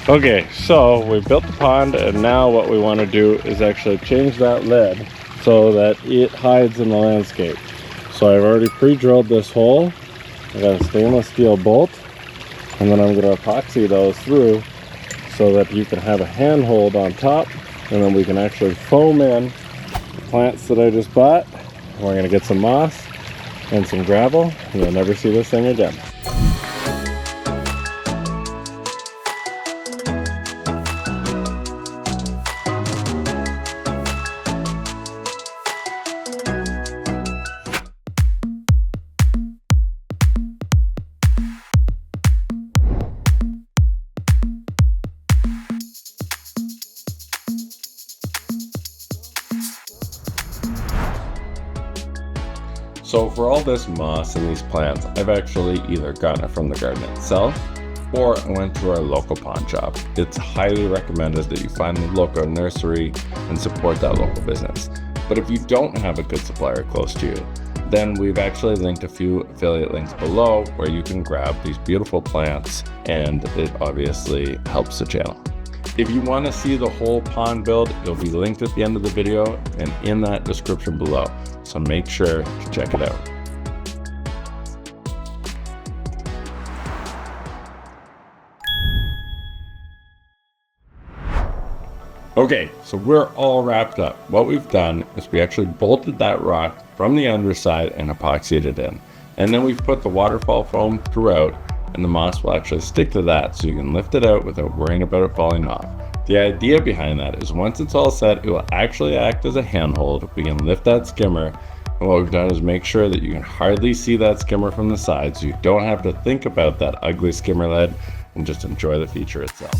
Okay, so we built the pond, and now what we want to do is actually change that lid so that it hides in the landscape. So I've already pre-drilled this hole. I got a stainless steel bolt, and then I'm going to epoxy those through so that you can have a handhold on top, and then we can actually foam in the plants that I just bought. And we're going to get some moss and some gravel, and you'll never see this thing again. So for all this moss and these plants, I've actually either gotten it from the garden itself or I went to our local pond shop. It's highly recommended that you find the local nursery and support that local business. But if you don't have a good supplier close to you, then we've actually linked a few affiliate links below where you can grab these beautiful plants, and it obviously helps the channel. If you want to see the whole pond build, it'll be linked at the end of the video and in that description below. So make sure to check it out. Okay, so we're all wrapped up. What we've done is we actually bolted that rock from the underside and epoxied it in. And then we've put the waterfall foam throughout, and the moss will actually stick to that so you can lift it out without worrying about it falling off. The idea behind that is once it's all set, it will actually act as a handhold. We can lift that skimmer, and what we've done is make sure that you can hardly see that skimmer from the side, so you don't have to think about that ugly skimmer lid and just enjoy the feature itself.